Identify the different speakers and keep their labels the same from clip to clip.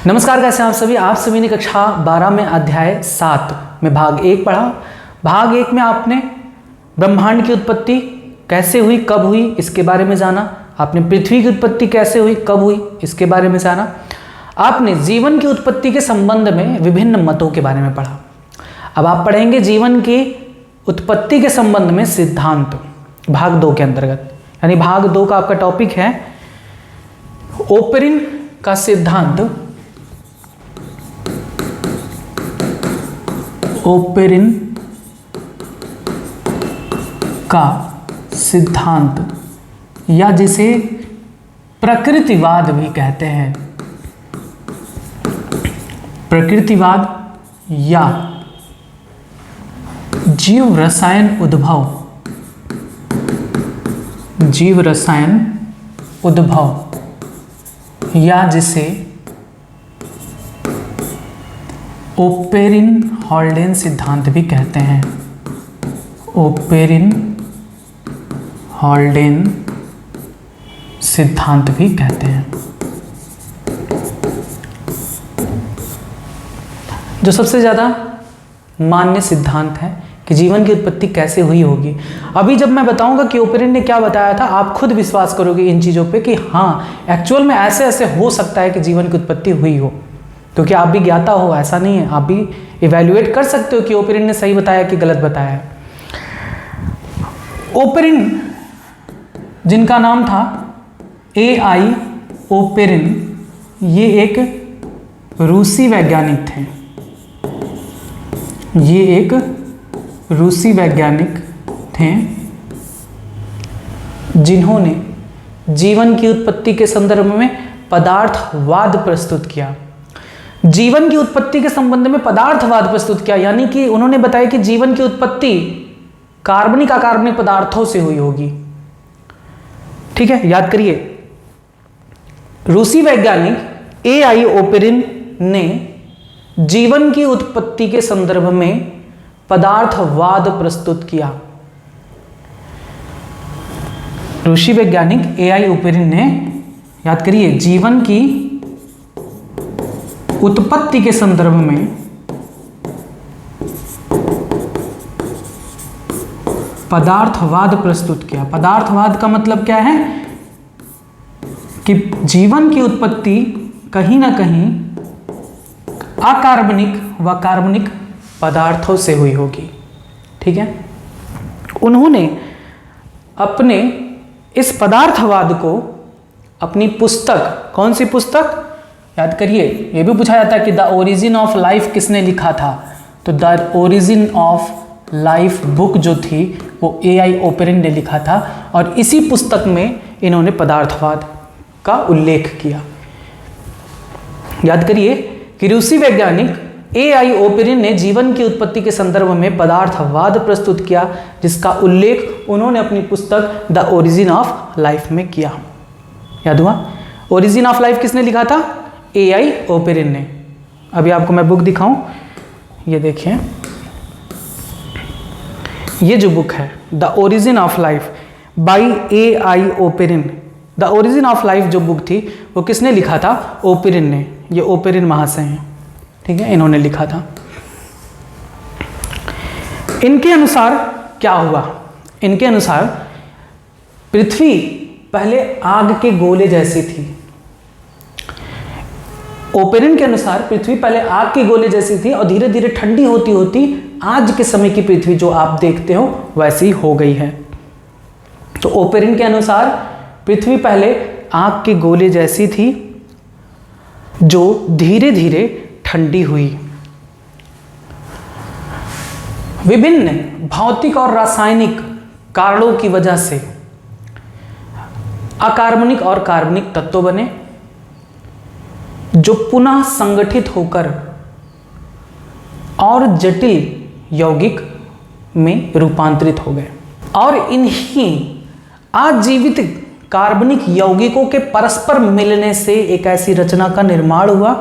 Speaker 1: नमस्कार, कैसे हैं आप सभी ने कक्षा 12 में अध्याय 7 में भाग 1 पढ़ा। भाग 1 में आपने ब्रह्मांड की उत्पत्ति कैसे हुई, कब हुई, इसके बारे में जाना। आपने पृथ्वी की उत्पत्ति कैसे हुई, कब हुई, इसके बारे में जाना। आपने जीवन की उत्पत्ति के संबंध में विभिन्न मतों के बारे में पढ़ा। अब आप पढ़ेंगे जीवन की उत्पत्ति के संबंध में सिद्धांत, भाग 2 के अंतर्गत। यानी भाग 2 का आपका टॉपिक है ओपेरिन का सिद्धांत। ओपेरिन का सिद्धांत या जिसे प्रकृतिवाद भी कहते हैं, प्रकृतिवाद या जीव रसायन उद्भव, जीव रसायन उद्भव या जिसे ओपेरिन हॉल्डेन सिद्धांत भी कहते हैं। ओपेरिन हॉल्डेन सिद्धांत भी कहते हैं, जो सबसे ज़्यादा मान्य सिद्धांत है कि जीवन की उत्पत्ति कैसे हुई होगी। अभी जब मैं बताऊंगा कि ओपेरिन ने क्या बताया था, आप खुद विश्वास करोगे इन चीज़ों पे कि हाँ एक्चुअल में ऐसे ऐसे हो सकता है कि जीवन की उत्पत्ति हुई हो, क्योंकि आप भी ज्ञाता हो, ऐसा नहीं है। आप भी इवैल्यूएट कर सकते हो कि ओपेरिन ने सही बताया कि गलत बताया है। ओपेरिन जिनका नाम था AI ओपेरिन, ये एक रूसी वैज्ञानिक थे। ये एक रूसी वैज्ञानिक थे जिन्होंने जीवन की उत्पत्ति के संदर्भ में पदार्थवाद प्रस्तुत किया। जीवन की उत्पत्ति के संबंध में पदार्थवाद प्रस्तुत किया, यानी कि उन्होंने बताया कि जीवन की उत्पत्ति कार्बनिक अकार्बनिक पदार्थों से हुई होगी। ठीक है, याद करिए, रूसी वैज्ञानिक AI ओपेरिन ने जीवन की उत्पत्ति के संदर्भ में पदार्थवाद प्रस्तुत किया। रूसी वैज्ञानिक AI ओपेरिन ने, याद करिए, जीवन की उत्पत्ति के संदर्भ में पदार्थवाद प्रस्तुत किया। पदार्थवाद का मतलब क्या है कि जीवन की उत्पत्ति कहीं ना कहीं अकार्बनिक व कार्बनिक पदार्थों से हुई होगी। ठीक है, उन्होंने अपने इस पदार्थवाद को अपनी पुस्तक, कौन सी पुस्तक, याद करिए, ये भी पूछा जाता है कि द ओरिजिन ऑफ लाइफ किसने लिखा था, तो the origin of life book जो थी वो AI ओपेरिन ने लिखा था, और इसी पुस्तक में इन्होंने पदार्थवाद का उल्लेख किया। याद करिए कि रूसी वैज्ञानिक AI ओपेरिन ने जीवन की उत्पत्ति के संदर्भ में पदार्थवाद प्रस्तुत किया, जिसका उल्लेख उन्होंने अपनी पुस्तक द ओरिजिन ऑफ लाइफ में किया। याद हुआ? ओरिजिन ऑफ लाइफ किसने लिखा था? AI ओपेरिन ने। अभी आपको मैं बुक दिखाऊं, ये देखिए, ये जो बुक है the origin of life by AI Oparin. The origin of life जो बुक थी वो किसने लिखा था? ओपेरिन ने। ये ओपेरिन महाशय हैं, ठीक है, इन्होंने लिखा था। इनके अनुसार क्या हुआ? इनके अनुसार पृथ्वी पहले आग के गोले जैसी थी। ओपेरिन के अनुसार पृथ्वी पहले आग के गोले जैसी थी और धीरे धीरे ठंडी होती होती आज के समय की पृथ्वी जो आप देखते हो वैसी हो गई है। तो ओपेरिन के अनुसार पृथ्वी पहले आग के गोले जैसी थी जो धीरे धीरे ठंडी हुई। विभिन्न भौतिक और रासायनिक कारणों की वजह से अकार्बनिक और कार्बनिक तत्व बने, जो पुनः संगठित होकर और जटिल यौगिक में रूपांतरित हो गए, और इन्हीं आजीवित कार्बनिक यौगिकों के परस्पर मिलने से एक ऐसी रचना का निर्माण हुआ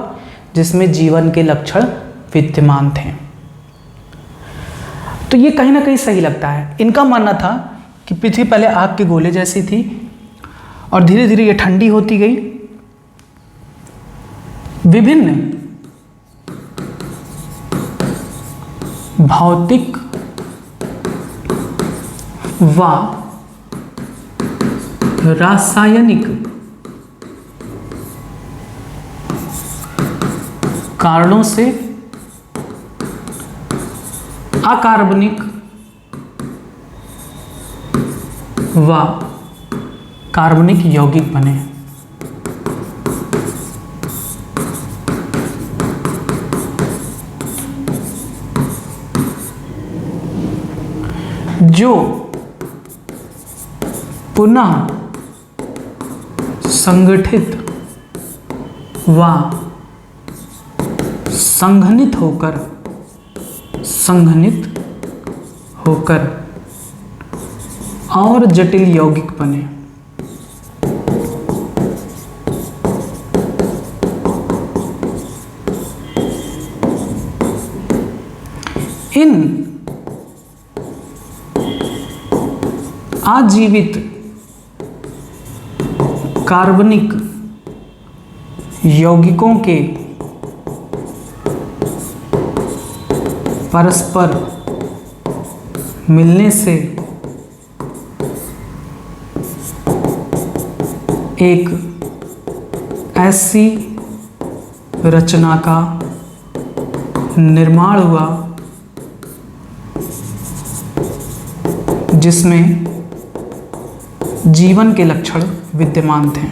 Speaker 1: जिसमें जीवन के लक्षण विद्यमान थे। तो ये कहीं ना कहीं सही लगता है। इनका मानना था कि पृथ्वी पहले आग के गोले जैसी थी और धीरे धीरे ये ठंडी होती गई, विभिन्न भौतिक व रासायनिक कारणों से अकार्बनिक व कार्बनिक यौगिक बने। जो पुनः संगठित व संघनित होकर और जटिल यौगिक बने। इन आजीवित कार्बनिक यौगिकों के परस्पर मिलने से एक ऐसी रचना का निर्माण हुआ जिसमें जीवन के लक्षण विद्यमान थे।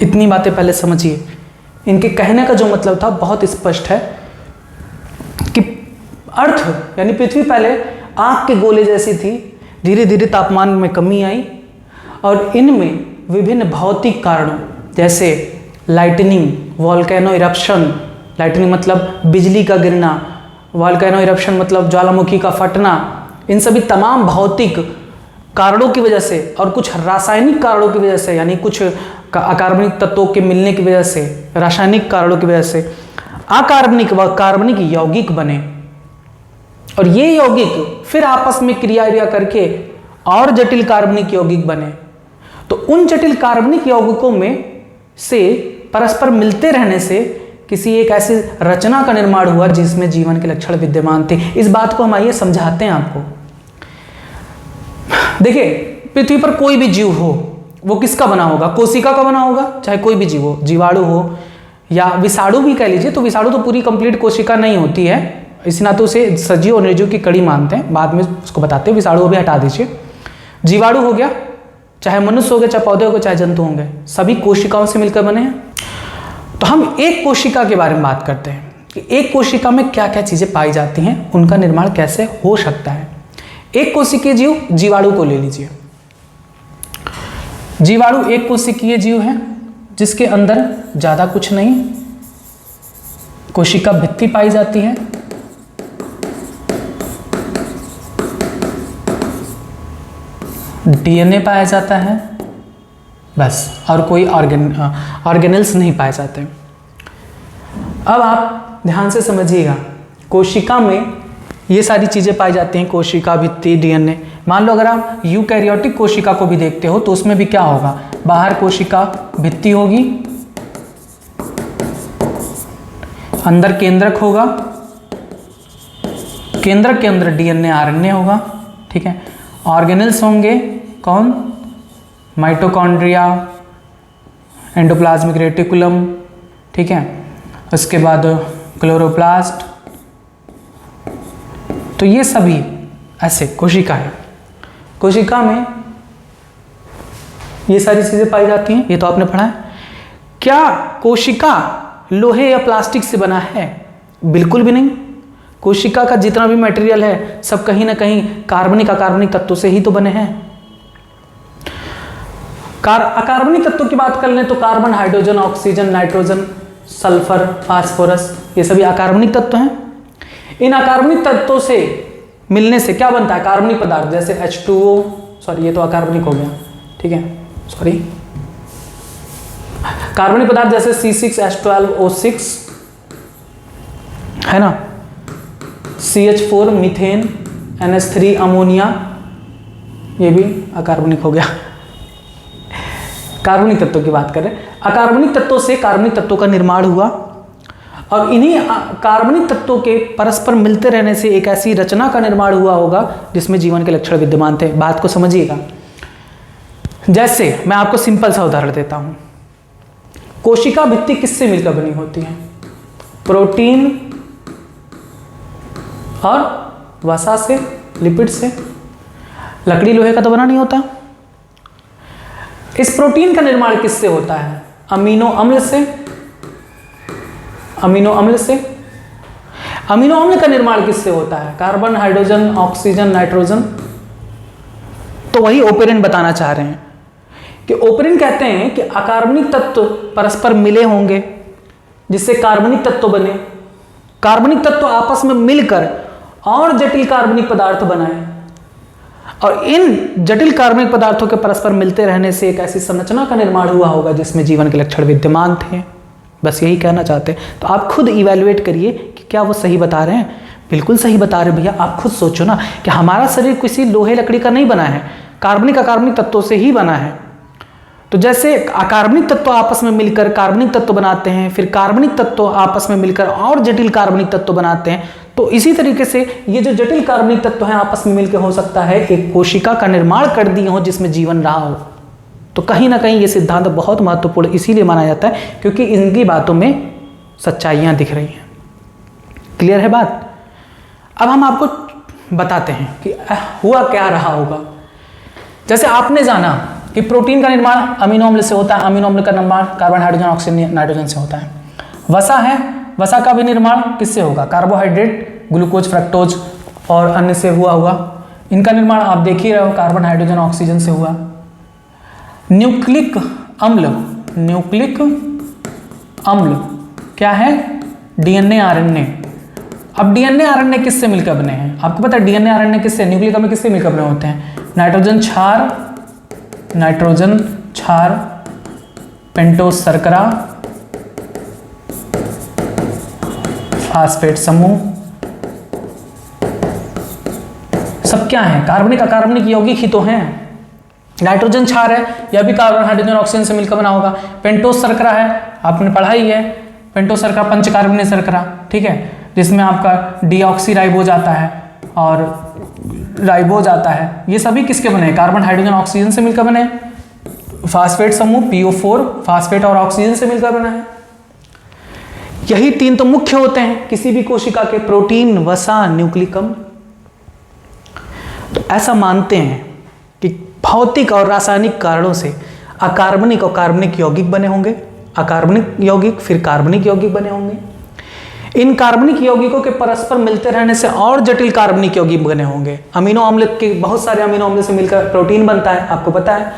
Speaker 1: इतनी बातें पहले समझिए। इनके कहने का जो मतलब था बहुत स्पष्ट है कि अर्थ यानी पृथ्वी पहले आग के गोले जैसी थी, धीरे धीरे तापमान में कमी आई और इनमें विभिन्न भौतिक कारणों जैसे लाइटनिंग, वॉल्केनो इरप्शन, लाइटनिंग मतलब बिजली का गिरना, वॉल्केनो इरप्शन मतलब ज्वालामुखी का फटना, इन सभी तमाम भौतिक कारणों की वजह से और कुछ रासायनिक कारणों की वजह से यानी कुछ अकार्बनिक तत्वों के मिलने की वजह से, रासायनिक कारणों की वजह से अकार्बनिक व कार्बनिक यौगिक बने और ये यौगिक फिर आपस में क्रिया करके और जटिल कार्बनिक यौगिक बने। तो उन जटिल कार्बनिक यौगिकों में से परस्पर मिलते रहने से किसी एक ऐसी रचना का निर्माण हुआ जिसमें जीवन के लक्षण विद्यमान थे। इस बात को हम आइए समझाते हैं आपको। देखिए, पृथ्वी पर कोई भी जीव हो वो किसका बना होगा? कोशिका का बना होगा, चाहे कोई भी जीव हो, जीवाणु हो या विषाणु भी कह लीजिए। तो विषाणु तो पूरी कंप्लीट कोशिका नहीं होती है, इस नाते उसे सजीव और निर्जीव की कड़ी मानते हैं, बाद में उसको बताते हैं। विषाणु भी हटा दीजिए। जीवाणु हो गया, चाहे मनुष्य हो गए, चाहे पौधे हो गए, चाहे जंतु होंगे, सभी कोशिकाओं से मिलकर बने हैं। तो हम एक कोशिका के बारे में बात करते हैं कि एक कोशिका में क्या क्या चीजें पाई जाती हैं, उनका निर्माण कैसे हो सकता है। एक कोशिकीय जीव जीवाणु को ले लीजिए। जीवाणु एक कोशिकीय जीव है जिसके अंदर ज्यादा कुछ नहीं, कोशिका भित्ति पाई जाती है, डीएनए पाया जाता है बस, और कोई ऑर्गेनल्स नहीं पाए जाते। अब आप ध्यान से समझिएगा, कोशिका में ये सारी चीजें पाई जाती हैं, कोशिका भित्ति, डीएनए। मान लो अगर आप यूकैरियोटिक कोशिका को भी देखते हो तो उसमें भी क्या होगा? बाहर कोशिका भित्ति होगी, अंदर केंद्रक होगा, केंद्रक के अंदर डीएनए आरएनए होगा, ठीक है। ऑर्गेनल्स होंगे कौन? माइटोकॉन्ड्रिया, एंडोप्लाज्मिक रेटिकुलम, ठीक है। उसके बाद क्लोरोप्लास्ट। तो ये सभी ऐसे कोशिका है। कोशिका में ये सारी चीजें पाई जाती हैं, ये तो आपने पढ़ा है। क्या कोशिका लोहे या प्लास्टिक से बना है? बिल्कुल भी नहीं। कोशिका का जितना भी मटेरियल है सब कहीं ना कहीं कार्बनिक अकार्बनिक तत्वों से ही तो बने हैं। अकार्बनिक तत्वों की बात कर लें तो carbon, hydrogen, oxygen, nitrogen, sulphur, phosphorus, ये सभी अकार्बनिक तत्व हैं। इन अकार्बनिक तत्वों से मिलने से क्या बनता है? कार्बनिक पदार्थ, जैसे H2O, सॉरी ये तो अकार्बनिक हो गया, ठीक है, सॉरी। कार्बनिक पदार्थ जैसे C6H12O6 है ना, CH4 मीथेन, NH3 अमोनिया, ये भी अकार्बनिक हो गया। कार्बनिक तत्वों की बात करें, अकार्बनिक तत्वों से कार्बनिक तत्वों का निर्माण हुआ और इन्हीं कार्बनिक तत्वों के परस्पर मिलते रहने से एक ऐसी रचना का निर्माण हुआ होगा जिसमें जीवन के लक्षण विद्यमान थे। बात को समझिएगा। जैसे मैं आपको सिंपल सा उदाहरण देता हूं, कोशिका भित्ति किससे मिलकर बनी होती है? प्रोटीन और वसा से, लिपिड से। लकड़ी लोहे का तो बना नहीं होता। इस प्रोटीन का निर्माण किससे होता है? अमीनो अम्ल से। अमीनो अम्ल से। अमीनो अम्ल का निर्माण किससे होता है? Carbon, hydrogen, oxygen, nitrogen. तो वही ओपेरिन बताना चाह रहे हैं कि ओपेरिन कहते हैं कि अकार्बनिक तत्व परस्पर मिले होंगे जिससे कार्बनिक तत्व बने। कार्बनिक तत्व आपस में मिलकर और जटिल कार्बनिक पदार्थ बनाए और इन जटिल कार्बनिक पदार्थों के परस्पर मिलते रहने से एक ऐसी संरचना का निर्माण हुआ होगा जिसमें जीवन के लक्षण विद्यमान थे। बस यही कहना चाहते हैं। तो आप खुद इवैल्यूएट करिए कि क्या वो सही बता रहे हैं। बिल्कुल सही बता रहे भैया। आप खुद सोचो ना कि हमारा शरीर किसी लोहे लकड़ी का नहीं बना है, कार्बनिक अकार्बनिक तत्वों से ही बना है। तो जैसे अकार्बनिक तत्व आपस में मिलकर कार्बनिक तत्व बनाते हैं, फिर कार्बनिक तत्व आपस में मिलकर और जटिल कार्बनिक तत्व बनाते हैं, तो इसी तरीके से ये जो जटिल कार्बनिक तत्व हैं आपस में मिलकर हो सकता है एक कोशिका का निर्माण कर दिए हो जिसमें जीवन रहा हो। तो कहीं ना कहीं ये सिद्धांत बहुत महत्वपूर्ण इसीलिए माना जाता है क्योंकि इनकी बातों में सच्चाइयाँ दिख रही हैं। क्लियर है बात? अब हम आपको बताते हैं कि हुआ क्या रहा होगा। जैसे आपने जाना कि प्रोटीन का निर्माण अमीनो अम्ल से होता है, अमीनो अम्ल का निर्माण कार्बन, हाइड्रोजन, ऑक्सीजन, नाइट्रोजन से होता है। वसा है, वसा का भी निर्माण किससे होगा? कार्बोहाइड्रेट, ग्लूकोज, फ्रक्टोज और अन्य से हुआ होगा। इनका निर्माण आप देख ही रहे हो, कार्बन, हाइड्रोजन, ऑक्सीजन से हुआ। न्यूक्लिक अम्ल, न्यूक्लिक अम्ल क्या है? DNA, RNA. अब डीएनए आरएनए किससे मिलकर बने हैं? आपको पता है डीएनए आरएनए किससे, न्यूक्लिक अम्ल किससे मिलकर बने होते हैं? नाइट्रोजन क्षार, पेंटोस शर्करा, फास्फेट समूह, सब क्या है? कार्बनिक अकार्बनिक यौगिक ही तो हैं। नाइट्रोजन क्षार है, यह भी कार्बन, हाइड्रोजन, ऑक्सीजन से मिलकर बना होगा। पेंटोस शर्करा है, आपने पढ़ा ही है। पेंटोस शर्करा पंचकार्बोनिक शर्करा, ठीक है, जिसमें आपका डीऑक्सीराइबोज आता है और राइबोज आता है। ये सभी किसके बने हैं? कार्बन, हाइड्रोजन, ऑक्सीजन से मिलकर बने। फास्फेट समूह PO4 फास्फेट और ऑक्सीजन से मिलकर बना है। यही तीन तो मुख्य होते हैं किसी भी कोशिका के, प्रोटीन, वसा, न्यूक्लिक अम्ल। तो ऐसा मानते हैं कि भौतिक और रासायनिक कारणों से अकार्बनिक और कार्बनिक यौगिक बने होंगे, अकार्बनिक यौगिक फिर कार्बनिक यौगिक बने होंगे। इन कार्बनिक यौगिकों के परस्पर मिलते रहने से और जटिल कार्बनिक यौगिक बने होंगे। अमीनो अम्ल के बहुत सारे अमीनो अम्ल से मिलकर प्रोटीन बनता है, आपको पता है।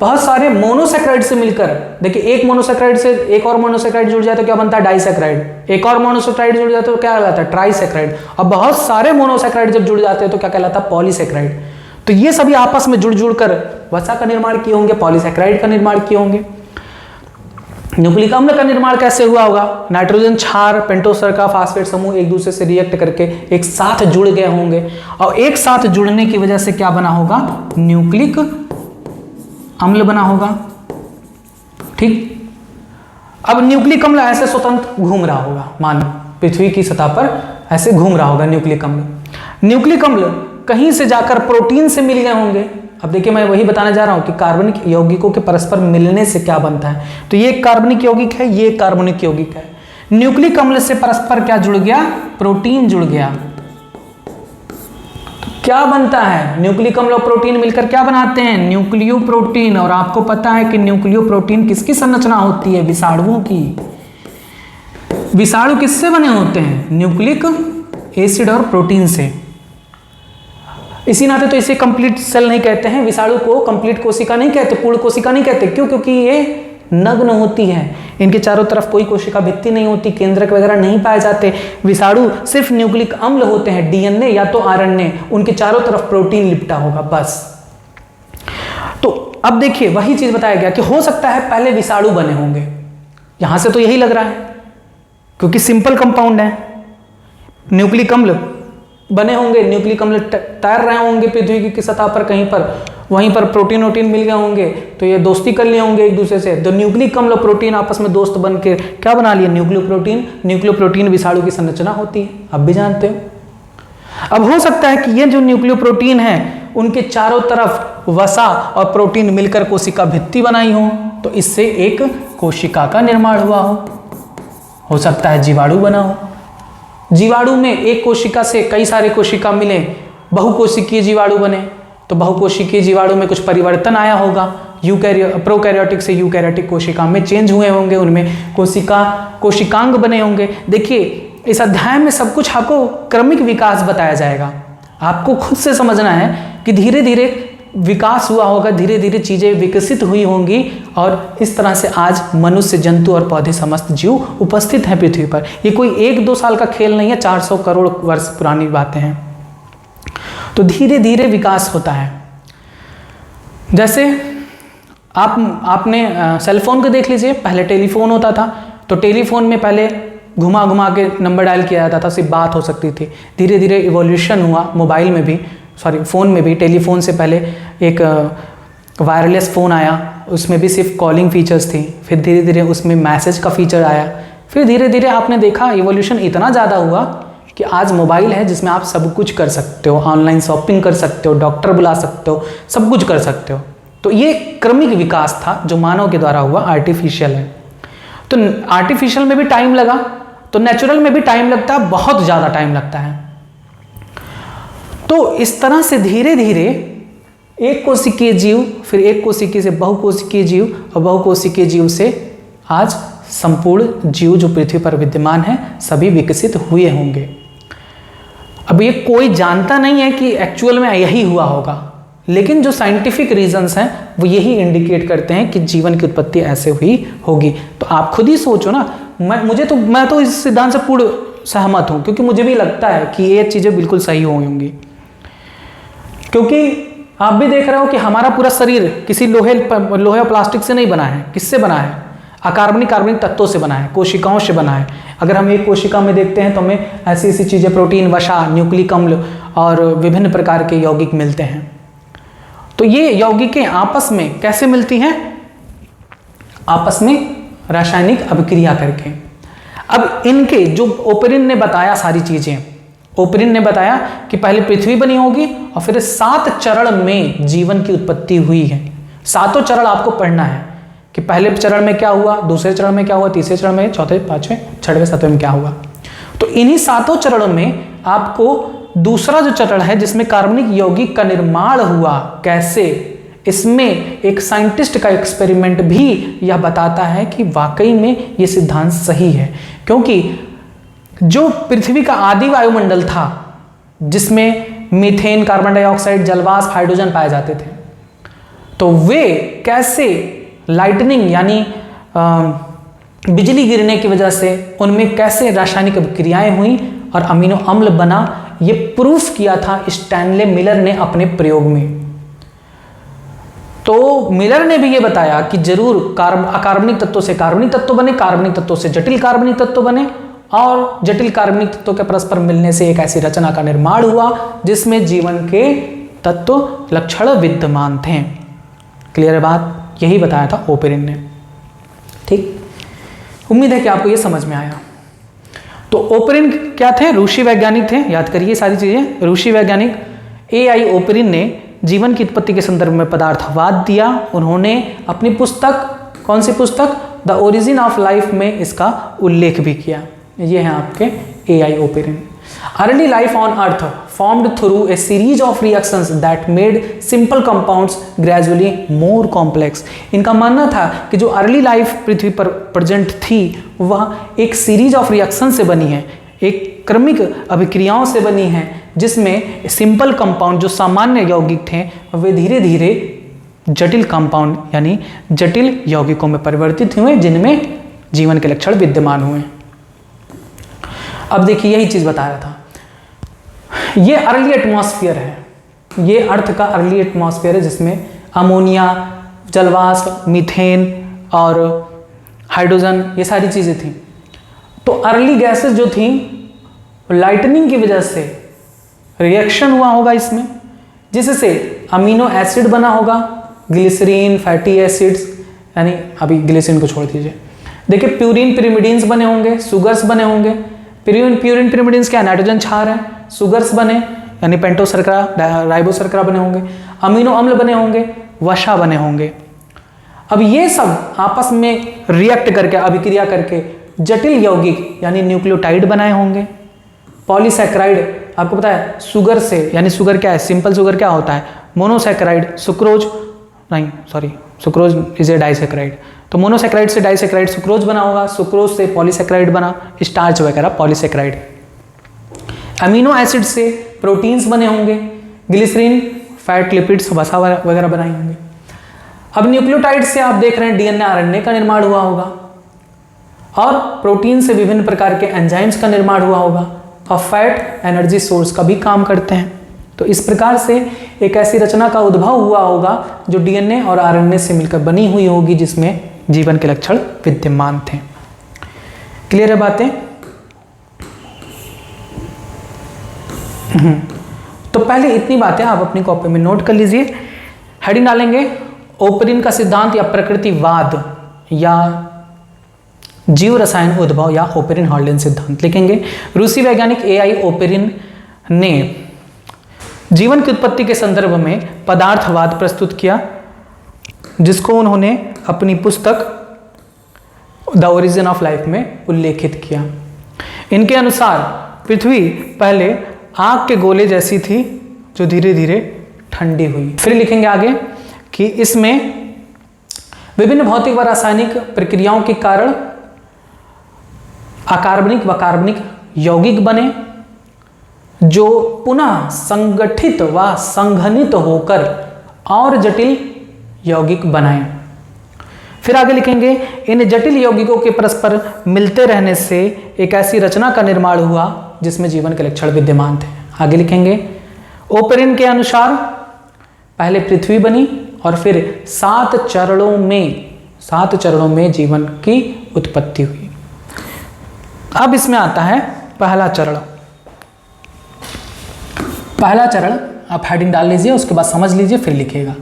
Speaker 1: बहुत सारे मोनोसेक्राइड से मिलकर, देखिए एक मोनोसेक्राइड से एक और मोनोसेक्राइड जुड़ जाए तो क्या बनता है? डाइसेक्राइड। एक और मोनोसेक्राइड जुड़ जाए तो क्या कहलाता है? ट्राइसेक्राइड। और बहुत सारे मोनोसेक्राइड जब जुड़ जाते हैं तो क्या कहलाता है? पॉलीसेक्राइड। तो ये सभी आपस में जुड़ जुड़कर वसा का निर्माण किए होंगे, पॉलीसेक्राइड का निर्माण किए होंगे। न्यूक्लिक अम्ल का निर्माण कैसे हुआ होगा? नाइट्रोजन क्षार, पेंटोस शर्करा, फास्फेट समूह एक दूसरे से रिएक्ट करके एक साथ जुड़ गए होंगे और एक साथ जुड़ने की वजह से क्या बना होगा? न्यूक्लिक अम्ल बना होगा। ठीक। अब न्यूक्लिक अम्ल ऐसे स्वतंत्र घूम रहा होगा, मान पृथ्वी की सतह पर ऐसे घूम रहा होगा न्यूक्लिक अम्ल। न्यूक्लिक अम्ल कहीं से जाकर प्रोटीन से मिल गए होंगे। अब देखिए मैं वही बताने जा रहा हूं कि कार्बनिक यौगिकों के परस्पर मिलने से क्या बनता है। तो ये एक कार्बनिक यौगिक है, ये एक कार्बनिक यौगिक है। न्यूक्लिक अम्ल से परस्पर क्या जुड़ गया? प्रोटीन जुड़ गया। क्या बनता है? न्यूक्लिक अम्ल और प्रोटीन मिलकर क्या बनाते हैं? Nucleo protein. और आपको पता है कि न्यूक्लियो प्रोटीन किसकी संरचना होती है? विषाणुओं की। विषाणु किससे बने होते हैं? न्यूक्लिक एसिड और प्रोटीन से। इसी नाते तो इसे कंप्लीट सेल नहीं कहते हैं, विषाणु को कंप्लीट कोशिका नहीं कहते, पूर्ण कोशिका नहीं कहते। क्यों? क्योंकि ये नग्न होती है, इनके चारों तरफ कोई कोशिका भित्ति नहीं होती, केंद्रक वगैरह नहीं पाए जाते। विषाणु सिर्फ न्यूक्लिक अम्ल होते हैं, डीएनए या तो आरएनए, उनके चारों तरफ प्रोटीन लिपटा होगा बस। तो अब देखिए वही चीज बताया गया कि हो सकता है पहले विषाणु बने होंगे। यहां से तो यही लग रहा है क्योंकि सिंपल कंपाउंड है। न्यूक्लिक अम्ल बने होंगे, न्यूक्लिक अम्ल तैर रहे होंगे पृथ्वी की सतह पर कहीं पर, वहीं पर प्रोटीन वोटीन मिल गए होंगे तो ये दोस्ती कर लिए होंगे एक दूसरे से। तो न्यूक्लिक अम्ल और प्रोटीन आपस में दोस्त बन के क्या बना लिए, न्यूक्लियोप्रोटीन। न्यूक्लियोप्रोटीन विषाणु की संरचना होती है, आप भी जानते हो। अब हो सकता है कि ये जो न्यूक्लियोप्रोटीन है उनके चारों तरफ वसा और प्रोटीन मिलकर कोशिका भित्ति बनाई हो, तो इससे एक कोशिका का निर्माण हुआ हो सकता है जीवाणु बना हो। जीवाणु में एक कोशिका से कई सारे कोशिका मिले, बहुकोशिकीय जीवाणु बने, तो बहुकोशिकीय जीवाणु में कुछ परिवर्तन आया होगा, प्रोकैरियोटिक से यूकैरियोटिक कोशिका में चेंज हुए होंगे, उनमें कोशिकांग बने होंगे। देखिए इस अध्याय में सब कुछ आपको क्रमिक विकास बताया जाएगा। आपको खुद से समझना है कि धीरे धीरे विकास हुआ होगा, धीरे धीरे चीजें विकसित हुई होंगी और इस तरह से आज मनुष्य, जंतु और पौधे समस्त जीव उपस्थित हैं पृथ्वी पर। ये कोई 1-2 साल का खेल नहीं है, 400 करोड़ वर्ष पुरानी बातें हैं। तो धीरे धीरे विकास होता है। जैसे आपने सेलफोन को देख लीजिए, पहले टेलीफोन होता था, तो टेलीफोन में पहले घुमा घुमा के नंबर डायल किया जाता था, सिर्फ बात हो सकती थी। धीरे धीरे इवोल्यूशन हुआ, मोबाइल में भी, फ़ोन में भी। टेलीफोन से पहले एक वायरलेस फ़ोन आया, उसमें भी सिर्फ कॉलिंग फीचर्स थी। फिर धीरे धीरे उसमें मैसेज का फीचर आया। फिर धीरे धीरे आपने देखा इवोल्यूशन इतना ज़्यादा हुआ कि आज मोबाइल है जिसमें आप सब कुछ कर सकते हो, ऑनलाइन शॉपिंग कर सकते हो, डॉक्टर बुला सकते हो, सब कुछ कर सकते हो। तो ये क्रमिक विकास था जो मानव के द्वारा हुआ, आर्टिफिशियल है। तो आर्टिफिशियल में भी टाइम लगा, तो नेचुरल में भी टाइम लगता है, बहुत ज़्यादा टाइम लगता है। तो इस तरह से धीरे धीरे एक कोशिकीय जीव, फिर एक कोशिकीय से बहुकोशिकीय जीव, और बहुकोशिकीय जीव से आज संपूर्ण जीव जो पृथ्वी पर विद्यमान है सभी विकसित हुए होंगे। अब ये कोई जानता नहीं है कि एक्चुअल में यही हुआ होगा, लेकिन जो साइंटिफिक रीजंस हैं वो यही इंडिकेट करते हैं कि जीवन की उत्पत्ति ऐसे हुई होगी। तो आप खुद ही सोचो ना, मैं तो इस सिद्धांत से पूर्ण सहमत हूं, क्योंकि मुझे भी लगता है कि ये चीजें बिल्कुल सही होंगी। क्योंकि आप भी देख रहे हो कि हमारा पूरा शरीर किसी लोहे और प्लास्टिक से नहीं बना है। किससे बना है? कार्बनिक तत्वों से बना है, कोशिकाओं से बना है। अगर हम एक कोशिका में देखते हैं तो हमें ऐसी ऐसी चीजें, प्रोटीन, वसा, न्यूक्लिक अम्ल और विभिन्न प्रकार के यौगिक मिलते हैं। तो ये यौगिकें आपस में कैसे मिलती हैं? आपस में रासायनिक अभिक्रिया करके। अब इनके जो ओपेरिन ने बताया सारी चीजें, ओपेरिन ने बताया कि पहले पृथ्वी बनी होगी और फिर 7 चरण में जीवन की उत्पत्ति हुई है। 7 चरण आपको पढ़ना है कि पहले चरण में क्या हुआ, दूसरे चरण में क्या हुआ, तीसरे चरण में, चौथे, पांचवें, छठवें, सातवें में क्या हुआ। तो इन्हीं 7 चरणों में आपको दूसरा जो चरण है जिसमें कार्बनिक यौगिक का निर्माण हुआ, कैसे, इसमें एक साइंटिस्ट का एक्सपेरिमेंट भी यह बताता है कि वाकई में यह सिद्धांत सही है। क्योंकि जो पृथ्वी का आदि वायुमंडल था जिसमें मीथेन, कार्बन डाइऑक्साइड, जलवाष्प, हाइड्रोजन पाए जाते थे, तो वे कैसे लाइटनिंग यानी बिजली गिरने की वजह से उनमें कैसे रासायनिक अभिक्रियाएं हुई और अमीनो अम्ल बना, ये प्रूफ किया था स्टैनले मिलर ने अपने प्रयोग में। तो मिलर ने भी ये बताया कि जरूर अकार्बनिक तत्वों से कार्बनिक तत्व बने, कार्बनिक तत्वों से जटिल कार्बनिक तत्व बने, और जटिल कार्बनिक तत्वों के परस्पर मिलने से एक ऐसी रचना का निर्माण हुआ जिसमें जीवन के तत्व लक्षण विद्यमान थे। क्लियर है बात? यही बताया था ओपेरिन ने। ठीक, उम्मीद है कि आपको ये समझ में आया। तो ओपेरिन क्या थे? रूसी वैज्ञानिक थे, याद करिए सारी चीजें। रूसी वैज्ञानिक AI ओपेरिन ने जीवन की उत्पत्ति के संदर्भ में पदार्थवाद दिया। उन्होंने अपनी पुस्तक, कौन सी पुस्तक, द ओरिजिन ऑफ लाइफ में इसका उल्लेख भी किया। ये है आपके AI Oparin. Early life on earth formed through a series of reactions that made simple compounds gradually more complex। इनका मानना था कि जो अर्ली लाइफ पृथ्वी पर प्रेजेंट थी वह एक सीरीज ऑफ रिएक्शन से बनी है, एक क्रमिक अभिक्रियाओं से बनी है, जिसमें सिंपल कंपाउंड जो सामान्य यौगिक थे वे धीरे धीरे जटिल कंपाउंड यानी जटिल यौगिकों में परिवर्तित हुए, जिनमें जीवन के लक्षण विद्यमान हुए। अब देखिए यही चीज बता रहा था, ये अर्ली एटमॉस्फेयर है, ये अर्थ का अर्ली एटमॉस्फेयर है जिसमें अमोनिया, जलवाष्प, मीथेन और हाइड्रोजन ये सारी चीजें थी। तो अर्ली गैसेस जो थी लाइटनिंग की वजह से रिएक्शन हुआ होगा इसमें, जिससे अमीनो एसिड बना होगा, ग्लिसरीन, फैटी एसिड्स, यानी अभी ग्लिसरीन को छोड़ दीजिए। देखिए प्यूरिन पिरिमिडीन्स बने होंगे, सुगर्स बने होंगे। प्यूरिन पिरिमिडीन्स क्या नाइट्रोजन क्षार है, सुगर्स बने यानी पेंटोशर्करा, राइबोशर्करा बने होंगे, अमीनो अम्ल बने होंगे, वसा बने होंगे। अब ये सब आपस में रिएक्ट करके, अभिक्रिया करके जटिल यौगिक यानी न्यूक्लियोटाइड बनाए होंगे। पॉलीसैकेराइड आपको पता है शुगर से, यानी शुगर क्या है, सिंपल शुगर क्या होता है, मोनोसैकेराइड, सुक्रोज नहीं sorry sucrose is a disaccharide, तो मोनोसैकेराइड से डाइसैकेराइड सुक्रोज बना होगा, सुक्रोज से पॉलीसैकेराइड बना, स्टार्च वगैरह पॉलीसैकेराइड। अमीनो एसिड से प्रोटीन्स बने होंगे, ग्लिसरीन, फैट, लिपिड्स, वसा वगैरह बनाए होंगे। अब न्यूक्लियोटाइड से आप देख रहे हैं डीएनए आरएनए का निर्माण हुआ होगा, और प्रोटीन से विभिन्न प्रकार के एंजाइम्स का निर्माण हुआ होगा, और फैट एनर्जी सोर्स का भी काम करते हैं। तो इस प्रकार से एक ऐसी रचना का उद्भव हुआ होगा जो डीएनए और आरएनए से मिलकर बनी हुई होगी, जिसमें जीवन के लक्षण विद्यमान थे। क्लियर है बातें? तो पहले इतनी बातें आप अपनी कॉपी में नोट कर लीजिए। हेडिंग डालेंगे ओपेरिन का सिद्धांत या प्रकृतिवाद या जीव रसायन उद्भव या ओपेरिन हॉल्डेन सिद्धांत लिखेंगे। रूसी वैज्ञानिक एआई ओपेरिन ने जीवन की उत्पत्ति के संदर्भ में पदार्थवाद प्रस्तुत किया, जिसको उन्होंने अपनी पुस्तक द ओरिजिन ऑफ लाइफ में उल्लेखित किया। इनके अनुसार पृथ्वी पहले आग के गोले जैसी थी जो धीरे धीरे ठंडी हुई। फिर लिखेंगे आगे कि इसमें विभिन्न भौतिक व रासायनिक प्रक्रियाओं के कारण अकार्बनिक व कार्बनिक यौगिक बने, जो पुनः संगठित व संघनित होकर और जटिल यौगिक बनाए। फिर आगे लिखेंगे इन जटिल यौगिकों के परस्पर मिलते रहने से एक ऐसी रचना का निर्माण हुआ जिसमें जीवन के लक्षण विद्यमान थे। आगे लिखेंगे ओपेरिन के अनुसार पहले पृथ्वी बनी और फिर 7 चरणों में जीवन की उत्पत्ति हुई। अब इसमें आता है पहला चरण। पहला चरण आप हेडिंग डाल लीजिए, उसके बाद समझ लीजिए, फिर लिखिएगा।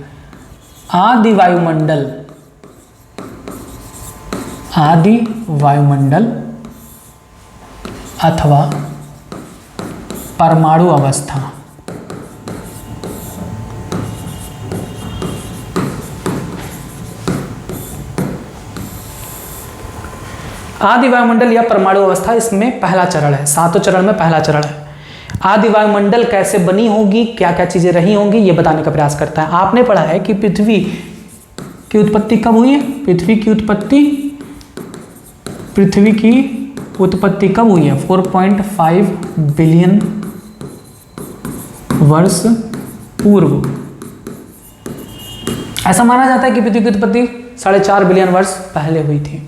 Speaker 1: आदि वायुमंडल अथवा परमाणु अवस्था। आदि वायुमंडल या परमाणु अवस्था, इसमें पहला चरण है, 7 चरण में पहला चरण है। आदि वायुमंडल कैसे बनी होगी, क्या क्या चीजें रही होंगी, ये बताने का प्रयास करता है। आपने पढ़ा है कि पृथ्वी की उत्पत्ति कब हुई है? पृथ्वी की उत्पत्ति कब हुई है? 4.5 बिलियन वर्ष पूर्व। ऐसा माना जाता है कि पृथ्वी की उत्पत्ति 4.5 बिलियन वर्ष पहले हुई थी।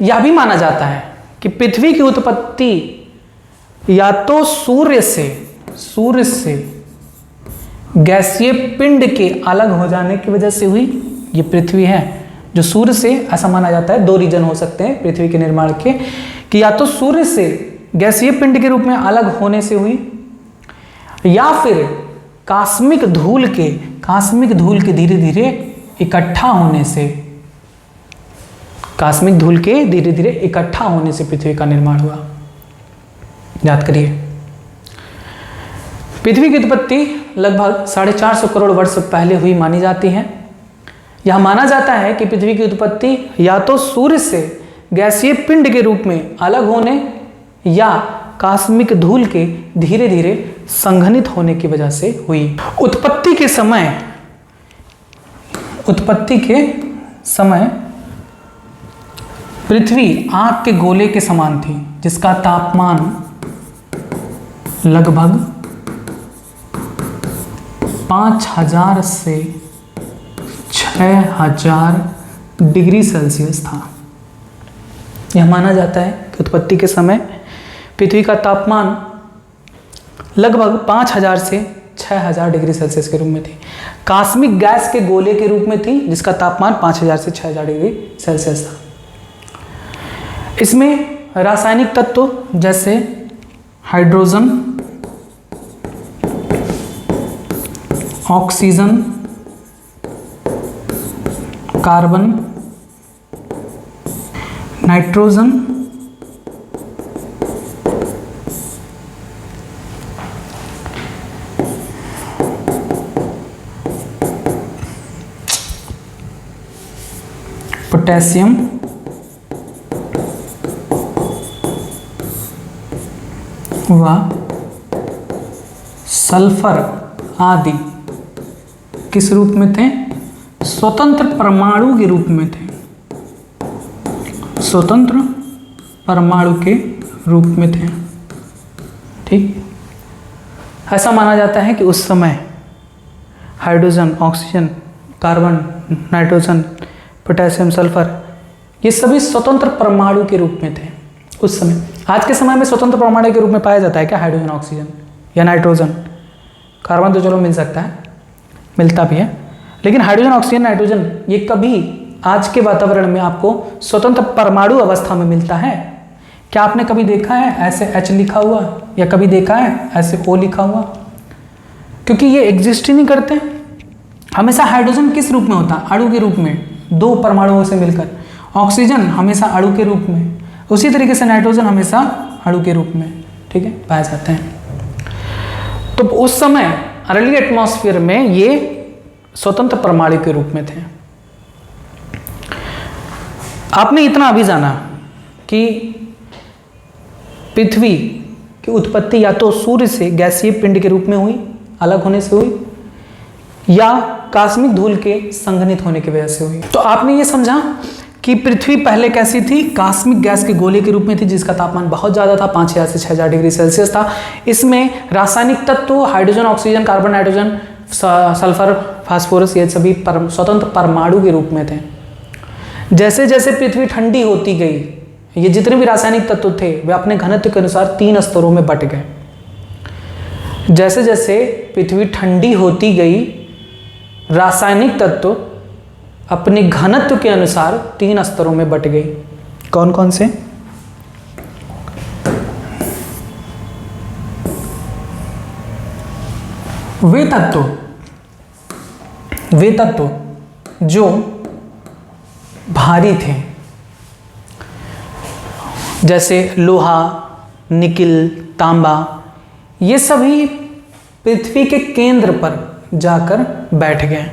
Speaker 1: यह भी माना जाता है कि पृथ्वी की उत्पत्ति या तो सूर्य से गैसीय पिंड के अलग हो जाने की वजह से हुई। ये पृथ्वी है जो सूर्य से, ऐसा माना जाता है 2 रीजन हो सकते हैं पृथ्वी के निर्माण के, कि या तो सूर्य से गैसीय पिंड के रूप में अलग होने से हुई, या फिर कास्मिक धूल के धीरे धीरे इकट्ठा होने से, कास्मिक धूल के धीरे धीरे इकट्ठा होने से पृथ्वी का निर्माण हुआ। याद करिए, पृथ्वी की उत्पत्ति लगभग 450 करोड़ वर्ष पहले हुई मानी जाती है। यह माना जाता है कि पृथ्वी की उत्पत्ति या तो सूर्य से गैसीय पिंड के रूप में अलग होने या कास्मिक धूल के धीरे धीरे संघनित होने की वजह से हुई। उत्पत्ति के समय पृथ्वी आग के गोले के समान थी, जिसका तापमान लगभग 5000 से 6000 डिग्री सेल्सियस था। यह माना जाता है कि उत्पत्ति के समय पृथ्वी का तापमान लगभग 5000 से 6000 डिग्री सेल्सियस के रूप में थी। कास्मिक गैस के गोले के रूप में थी, जिसका तापमान 5000 से 6000 डिग्री सेल्सियस था। इसमें रासायनिक तत्व जैसे hydrogen, oxygen, carbon, nitrogen, potassium, व सल्फर आदि किस रूप में थे? स्वतंत्र परमाणु के रूप में थे, स्वतंत्र परमाणु के रूप में थे। ठीक, ऐसा माना जाता है कि उस समय hydrogen, oxygen, carbon, nitrogen, potassium, sulphur ये सभी स्वतंत्र परमाणु के रूप में थे उस समय। आज के समय में स्वतंत्र परमाणु के रूप में पाया जाता है क्या हाइड्रोजन, ऑक्सीजन या नाइट्रोजन? कार्बन तो चलो मिल सकता है, मिलता भी है, लेकिन हाइड्रोजन, ऑक्सीजन, नाइट्रोजन ये कभी आज के वातावरण में आपको स्वतंत्र परमाणु अवस्था में मिलता है? क्या आपने कभी देखा है ऐसे H लिखा हुआ, या कभी देखा है ऐसे O लिखा हुआ? क्योंकि ये एग्जिस्ट ही नहीं करते। हमेशा हाइड्रोजन किस रूप में होता है? अणु के रूप में, दो परमाणुओं से मिलकर। ऑक्सीजन हमेशा अणु के रूप में, उसी तरीके से नाइट्रोजन हमेशा अणु के रूप में, ठीक है, पाए जाते हैं। तो उस समय अर्ली एटमॉस्फेयर में ये स्वतंत्र परमाणु के रूप में थे। आपने इतना अभी जाना कि पृथ्वी की उत्पत्ति या तो सूर्य से गैसीय पिंड के रूप में हुई, अलग होने से हुई, या कास्मिक धूल के संघनित होने की वजह से हुई। तो आपने ये समझा कि पृथ्वी पहले कैसी थी? कास्मिक गैस के गोले के रूप में थी, जिसका तापमान बहुत ज़्यादा था, 5000 से 6000 डिग्री सेल्सियस था। इसमें रासायनिक तत्व hydrogen, oxygen, carbon, nitrogen, sulphur, phosphorus ये सभी स्वतंत्र परमाणु के रूप में थे। जैसे जैसे पृथ्वी ठंडी होती गई, ये जितने भी रासायनिक तत्व थे वे अपने घनत्व के अनुसार 3 स्तरों में बट गए। जैसे जैसे पृथ्वी ठंडी होती गई, रासायनिक तत्व अपने घनत्व के अनुसार 3 स्तरों में बट गई। कौन कौन से? वे तत्व जो भारी थे, जैसे लोहा, निकिल, तांबा, ये सभी पृथ्वी के केंद्र पर जाकर बैठ गए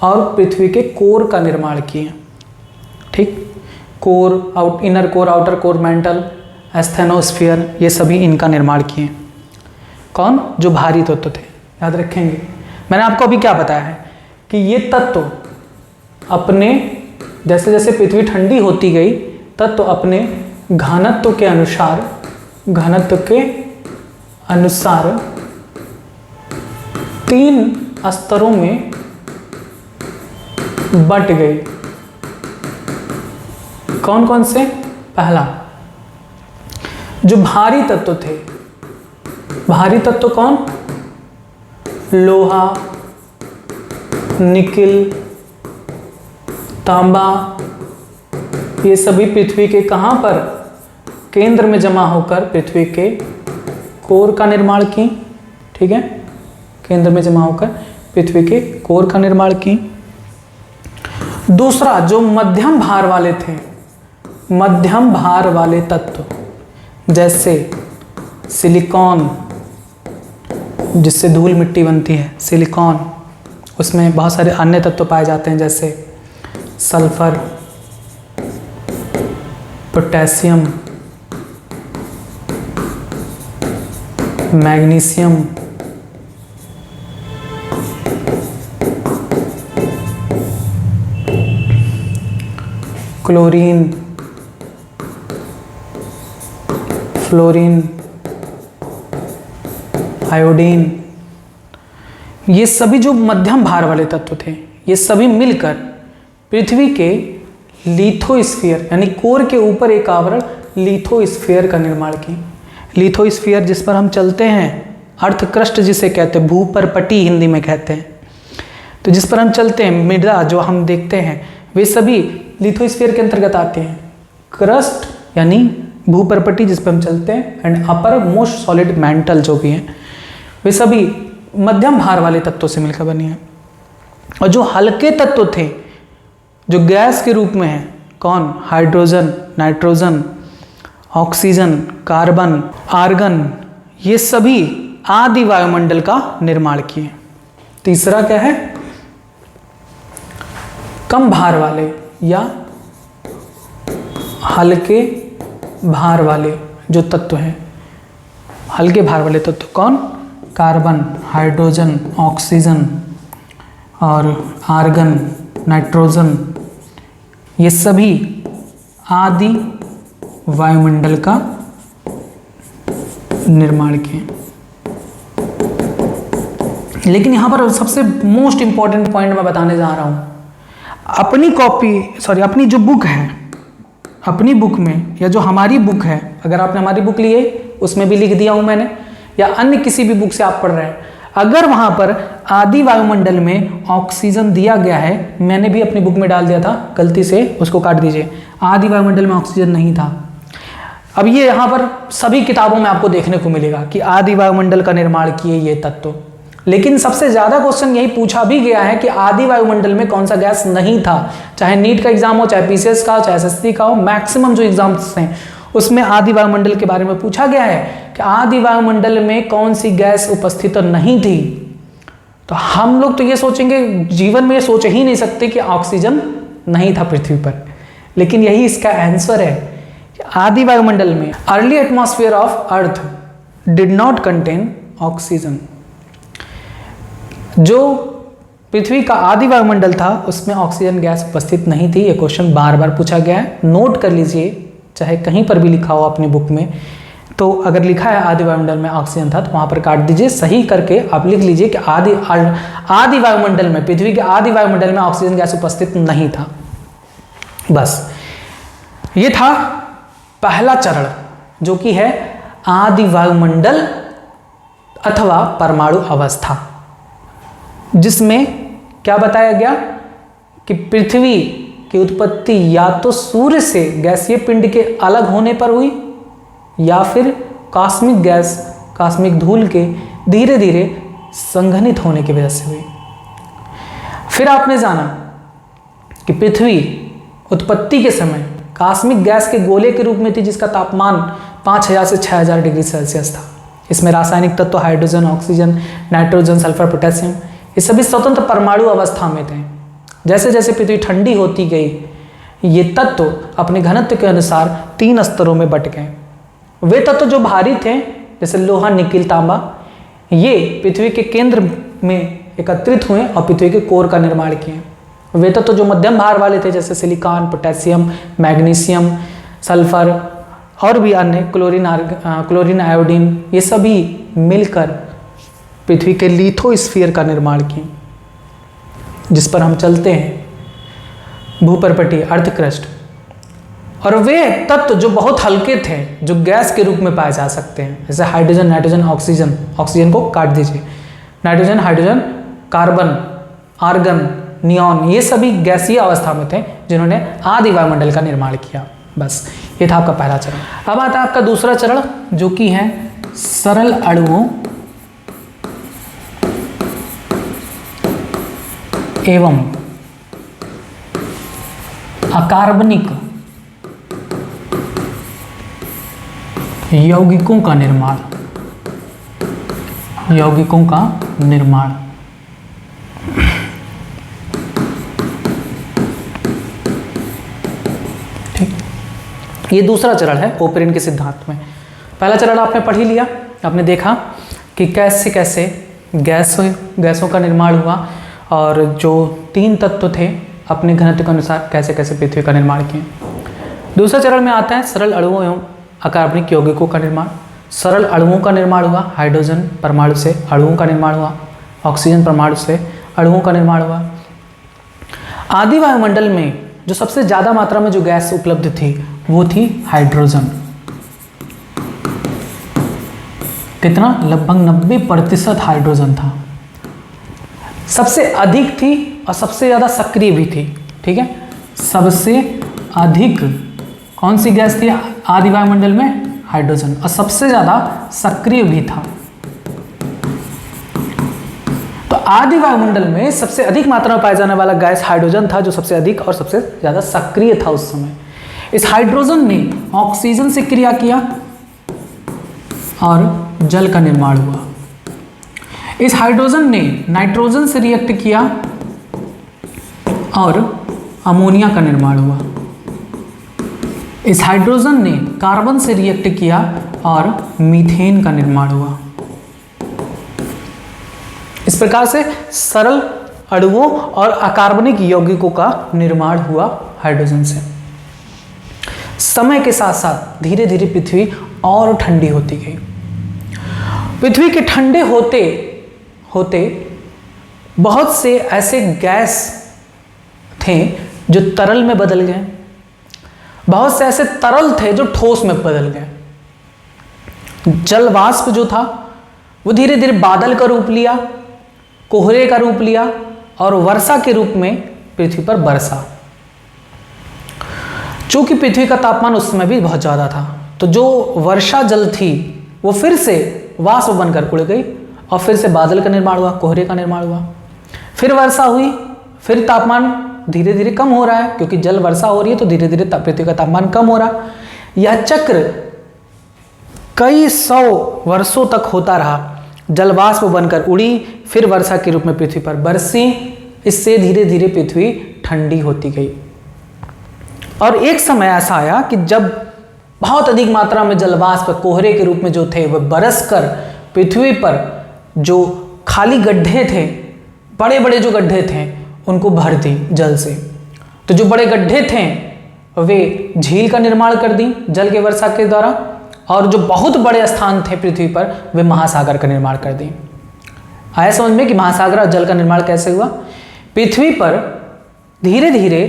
Speaker 1: और पृथ्वी के कोर का निर्माण किए। ठीक, core, inner core, outer core, mental, asthenosphere, ये सभी इनका निर्माण किए। कौन? जो भारी तत्व थे। याद रखेंगे, मैंने आपको अभी क्या बताया है कि ये तत्व अपने जैसे जैसे पृथ्वी ठंडी होती गई, तत्व अपने घनत्व के अनुसार 3 स्तरों में बट गई। कौन कौन से? पहला, जो भारी तत्व थे, भारी तत्व कौन? लोहा, निकिल, तांबा, ये सभी पृथ्वी के कहां पर? केंद्र में जमा होकर पृथ्वी के कोर का निर्माण की। ठीक है, केंद्र में जमा होकर पृथ्वी के कोर का निर्माण की। दूसरा, जो मध्यम भार वाले थे, मध्यम भार वाले तत्व, जैसे सिलिकॉन, जिससे धूल मिट्टी बनती है, सिलिकॉन, उसमें बहुत सारे अन्य तत्व पाए जाते हैं, जैसे sulphur, potassium, magnesium, chlorine, fluorine, iodine, ये सभी जो मध्यम भार वाले तत्व थे, ये सभी मिलकर पृथ्वी के लिथोस्फीयर यानी कोर के ऊपर एक आवरण लिथोस्फीयर का निर्माण की। लिथोस्फीयर जिस पर हम चलते हैं, अर्धक्रस्ट जिसे कहते हैं, भूपरपटी हिंदी में कहते हैं, तो जिस पर हम चलते हैं, मृदा जो हम देखते हैं, वे सभी लिथोस्फीयर के अंतर्गत आते हैं। क्रस्ट यानी भूपरपटी जिस पर हम चलते हैं, and upper most solid mental जो भी हैं, वे सभी मध्यम भार वाले तत्वों से मिलकर बनी है। और जो हल्के तत्व थे जो गैस के रूप में है, कौन? Hydrogen, nitrogen, oxygen, carbon, argon, ये सभी आदि वायुमंडल का निर्माण किए। तीसरा क्या है? कम भार वाले या हल्के भार वाले जो तत्व हैं, हल्के भार वाले तत्व कौन? कार्बन, हाइड्रोजन, ऑक्सीजन और आर्गन, नाइट्रोजन, ये सभी आदि वायुमंडल का निर्माण किए। लेकिन यहां पर सबसे मोस्ट इंपॉर्टेंट पॉइंट मैं बताने जा रहा हूं, अपनी जो बुक है, अपनी बुक में या जो हमारी बुक है, अगर आपने हमारी बुक ली है उसमें भी लिख दिया हूं मैंने, या अन्य किसी भी बुक से आप पढ़ रहे हैं, अगर वहां पर आदि वायुमंडल में ऑक्सीजन दिया गया है, मैंने भी अपनी बुक में डाल दिया था, गलती से उसको काट दीजिए, आदि वायुमंडल में ऑक्सीजन नहीं था। अब ये यहाँ पर सभी किताबों में आपको देखने को मिलेगा कि आदि वायुमंडल का निर्माण किए ये तत्व। लेकिन सबसे ज़्यादा क्वेश्चन यही पूछा भी गया है कि आदि वायुमंडल में कौन सा गैस नहीं था, चाहे नीट का एग्जाम हो, चाहे पीसीएस का हो, चाहे एसएससी का हो, मैक्सिमम जो एग्जाम्स हैं उसमें आदि वायुमंडल के बारे में पूछा गया है कि आदि वायुमंडल में कौन सी गैस उपस्थित नहीं थी। तो हम लोग तो ये सोचेंगे, जीवन में ये सोच ही नहीं सकते कि ऑक्सीजन नहीं था पृथ्वी पर, लेकिन यही इसका आंसर है। आदि वायुमंडल में early atmosphere of earth did not contain oxygen. जो पृथ्वी का आदि वायुमंडल था उसमें ऑक्सीजन गैस उपस्थित नहीं थी। ये क्वेश्चन बार बार पूछा गया है, नोट कर लीजिए, चाहे कहीं पर भी लिखा हो अपनी बुक में, तो अगर लिखा है आदि वायुमंडल में ऑक्सीजन था तो वहां पर काट दीजिए, सही करके आप लिख लीजिए कि आदि वायुमंडल में, पृथ्वी के आदि वायुमंडल में ऑक्सीजन गैस उपस्थित नहीं था। बस ये था पहला चरण, जो कि है आदि वायुमंडल अथवा परमाणु अवस्था, जिसमें क्या बताया गया कि पृथ्वी की उत्पत्ति या तो सूर्य से गैसीय पिंड के अलग होने पर हुई या फिर कॉस्मिक गैस, कॉस्मिक धूल के धीरे धीरे संघनित होने की वजह से हुई। फिर आपने जाना कि पृथ्वी उत्पत्ति के समय कॉस्मिक गैस के गोले के रूप में थी, जिसका तापमान 5000 से 6000 डिग्री सेल्सियस था। इसमें रासायनिक तत्व hydrogen, oxygen, nitrogen, sulphur, potassium, ये सभी स्वतंत्र परमाणु अवस्था में थे। जैसे जैसे पृथ्वी ठंडी होती गई, ये तत्व अपने घनत्व के अनुसार 3 स्तरों में बट गए। वे तत्व जो भारी थे, जैसे लोहा, निकिल, तांबा, ये पृथ्वी के केंद्र में एकत्रित हुए और पृथ्वी के कोर का निर्माण किए। वे तत्व जो मध्यम भार वाले थे, जैसे सिलिकॉन, पोटेशियम, मैग्नीशियम, सल्फर और भी अन्य, क्लोरीन, आयोडीन, ये सभी मिलकर पृथ्वी के लिथोस्फीयर का निर्माण किए, जिस पर हम चलते हैं, भूपर्पटी, अर्थ क्रस्ट। और वे तत्व जो बहुत हल्के थे, जो गैस के रूप में पाए जा सकते हैं, जैसे हाइड्रोजन, नाइट्रोजन, ऑक्सीजन, ऑक्सीजन को काट दीजिए, nitrogen, hydrogen, carbon, argon, neon, ये सभी गैसीय अवस्था में थे जिन्होंने आदि वायुमंडल का निर्माण किया। बस ये था आपका पहला चरण। अब आता है आपका दूसरा चरण, जो कि है सरल अणुओं एवं अकार्बनिक यौगिकों का निर्माण। यौगिकों का निर्माण ठीक, ये दूसरा चरण है ओपेरिन के सिद्धांत में। पहला चरण आपने पढ़ ही लिया, आपने देखा कि कैसे कैसे गैसों का निर्माण हुआ और जो 3 तत्व थे अपने घनत्व के अनुसार कैसे कैसे पृथ्वी का निर्माण किए। दूसरा चरण में आता है सरल अणुओं एवं अकार्बनिक यौगिकों का निर्माण। सरल अणुओं का निर्माण हुआ, हाइड्रोजन परमाणु से अणुओं का निर्माण हुआ, ऑक्सीजन परमाणु से अणुओं का निर्माण हुआ। आदि वायुमंडल में जो सबसे ज़्यादा मात्रा में जो गैस उपलब्ध थी वो थी हाइड्रोजन। कितना? लगभग 90% हाइड्रोजन था। सबसे अधिक थी और सबसे ज़्यादा सक्रिय भी थी। ठीक है, सबसे अधिक कौन सी गैस थी आदि वायुमंडल में? हाइड्रोजन। और सबसे ज़्यादा सक्रिय भी था। आदि वायुमंडल में सबसे अधिक मात्रा में पाया जाने वाला गैस हाइड्रोजन था, जो सबसे अधिक और सबसे ज्यादा सक्रिय था उस समय। इस हाइड्रोजन ने ऑक्सीजन से क्रिया किया और जल का निर्माण हुआ। इस हाइड्रोजन ने नाइट्रोजन से रिएक्ट किया और अमोनिया का निर्माण हुआ। इस हाइड्रोजन ने कार्बन से रिएक्ट किया और मीथेन का निर्माण हुआ। इस प्रकार से सरल अणुओं और अकार्बनिक यौगिकों का निर्माण हुआ हाइड्रोजन से। समय के साथ साथ धीरे धीरे पृथ्वी और ठंडी होती गई। पृथ्वी के ठंडे होते होते बहुत से ऐसे गैस थे जो तरल में बदल गए, बहुत से ऐसे तरल थे जो ठोस में बदल गए। जल वाष्प जो था वो धीरे धीरे बादल का रूप लिया, कोहरे का रूप लिया और वर्षा के रूप में पृथ्वी पर बरसा। चूंकि पृथ्वी का तापमान उस समय भी बहुत ज़्यादा था, तो जो वर्षा जल थी वो फिर से वाष्प बनकर उड़ गई और फिर से बादल का निर्माण हुआ, कोहरे का निर्माण हुआ। फिर वर्षा हुई, फिर तापमान धीरे धीरे कम हो रहा है, क्योंकि जल वर्षा हो रही है तो धीरे धीरे पृथ्वी का तापमान कम हो रहा। यह चक्र कई सौ वर्षों तक होता रहा। जल वाष्प बनकर उड़ी, फिर वर्षा के रूप में पृथ्वी पर बरसी। इससे धीरे धीरे पृथ्वी ठंडी होती गई और एक समय ऐसा आया कि जब बहुत अधिक मात्रा में जल वाष्प कोहरे के रूप में जो थे वह बरसकर पृथ्वी पर जो खाली गड्ढे थे, बड़े बड़े जो गड्ढे थे, उनको भर दी जल से। तो जो बड़े गड्ढे थे वे झील का निर्माण कर दी जल के वर्षा के द्वारा, और जो बहुत बड़े स्थान थे पृथ्वी पर वे महासागर का निर्माण कर दी। आया समझ में कि महासागर और जल का निर्माण कैसे हुआ। पृथ्वी पर धीरे धीरे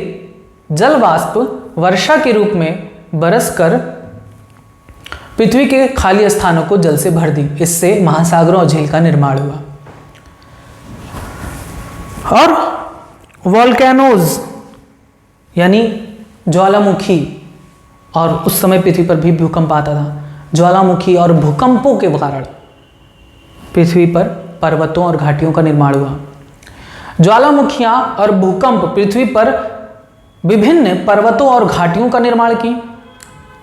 Speaker 1: जल वाष्प वर्षा के रूप में बरसकर पृथ्वी के खाली स्थानों को जल से भर दी। इससे महासागरों और झील का निर्माण हुआ। और वोल्केनोज यानी ज्वालामुखी, और उस समय पृथ्वी पर भी भूकंप आता था। ज्वालामुखी और भूकंपों के कारण पृथ्वी पर पर्वतों और घाटियों का निर्माण हुआ। ज्वालामुखियां और भूकंप पृथ्वी पर विभिन्न पर्वतों और घाटियों का निर्माण की।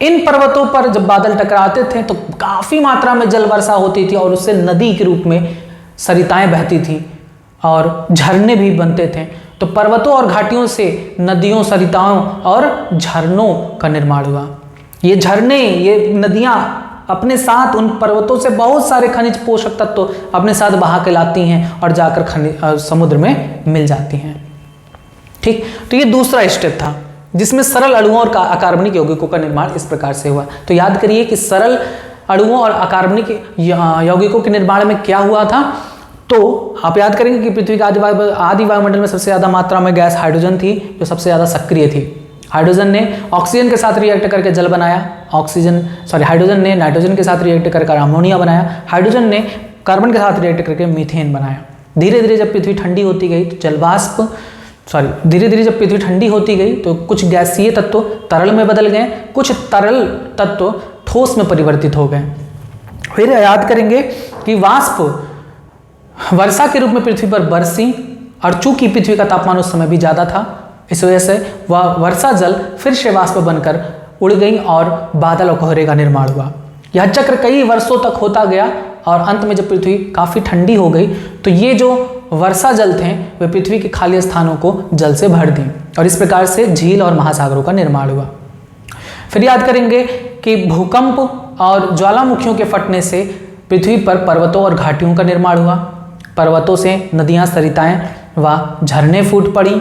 Speaker 1: इन पर्वतों पर जब बादल टकराते थे तो काफी मात्रा में जल वर्षा होती थी और उससे नदी के रूप में सरिताएं बहती थी और झरने भी बनते थे। तो पर्वतों और घाटियों से नदियों, सरिताओं और झरनों का निर्माण हुआ। ये झरने, ये नदियां अपने साथ उन पर्वतों से बहुत सारे खनिज पोषक तत्व अपने साथ बहा के लाती हैं और जाकर समुद्र में मिल जाती हैं। ठीक, तो ये दूसरा स्टेप था जिसमें सरल अणुओं और अकार्बनिक यौगिकों का निर्माण इस प्रकार से हुआ। तो याद करिए कि सरल अणुओं और अकार्बनिक यौगिकों के निर्माण में क्या हुआ था। तो आप याद करेंगे कि पृथ्वी के आदि वायुमंडल में सबसे ज्यादा मात्रा में गैस हाइड्रोजन थी, जो सबसे ज्यादा सक्रिय थी। हाइड्रोजन ने ऑक्सीजन के साथ रिएक्ट करके जल बनाया, हाइड्रोजन ने नाइट्रोजन के साथ रिएक्ट करके अमोनिया बनाया, हाइड्रोजन ने कार्बन के साथ रिएक्ट करके मीथेन बनाया। धीरे धीरे जब पृथ्वी ठंडी होती गई तो धीरे धीरे जब पृथ्वी ठंडी होती गई तो कुछ गैसीय तत्व तरल में बदल गए, कुछ तरल तत्व ठोस में परिवर्तित हो गए। फिर याद करेंगे कि वाष्प वर्षा के रूप में पृथ्वी पर बरसी, और चूंकि पृथ्वी का तापमान उस समय भी ज़्यादा था, इस वजह से वह वर्षा जल फिर से वाष्प बनकर उड़ गई और बादल और कोहरे का निर्माण हुआ। यह चक्र कई वर्षों तक होता गया और अंत में जब पृथ्वी काफ़ी ठंडी हो गई तो ये जो वर्षा जल थे वे पृथ्वी के खाली स्थानों को जल से भर दी और इस प्रकार से झील और महासागरों का निर्माण हुआ। फिर याद करेंगे कि भूकंप और ज्वालामुखियों के फटने से पृथ्वी पर पर्वतों और घाटियों का निर्माण हुआ। पर्वतों से नदियां, सरिताएं व झरने फूट पड़ी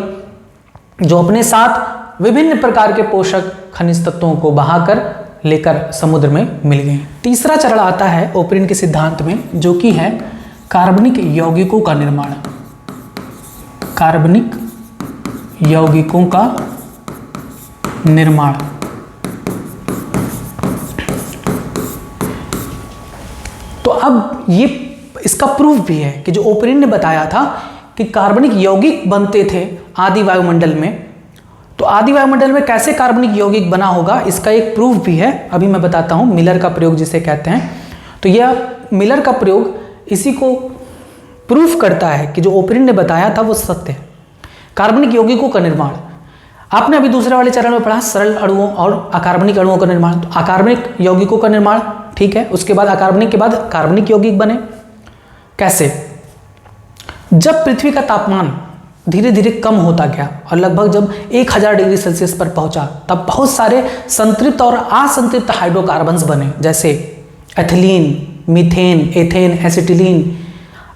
Speaker 1: जो अपने साथ विभिन्न प्रकार के पोषक खनिज तत्वों को बहाकर लेकर समुद्र में मिल गए। तीसरा चरण आता है ओपरिन के सिद्धांत में, जो कि है कार्बनिक यौगिकों का निर्माण। कार्बनिक यौगिकों का निर्माण। तो अब ये इसका प्रूफ भी है कि जो ओपरिन ने बताया था कि कार्बनिक यौगिक बनते थे आदि वायुमंडल में, तो आदि वायुमंडल में कैसे कार्बनिक यौगिक बना होगा इसका एक प्रूफ भी है। अभी मैं बताता हूं, मिलर का प्रयोग जिसे कहते हैं। तो यह मिलर का प्रयोग इसी को प्रूफ करता है कि जो ओपरिन ने बताया था वो सत्य है। कार्बनिक यौगिकों का निर्माण, आपने अभी दूसरे वाले चरण में पढ़ा सरल अणुओं और अकार्बनिक अणुओं का निर्माण। तो अकार्बनिक यौगिकों का निर्माण, ठीक है, उसके बाद अकार्बनिक के बाद कार्बनिक यौगिक बने। कैसे? जब पृथ्वी का तापमान धीरे धीरे कम होता गया और लगभग जब 1000 डिग्री सेल्सियस पर पहुंचा, तब बहुत सारे संतृप्त और असंतृप्त हाइड्रोकार्बन्स बने, जैसे एथिलीन, मीथेन, एथेन, एसिटिलीन।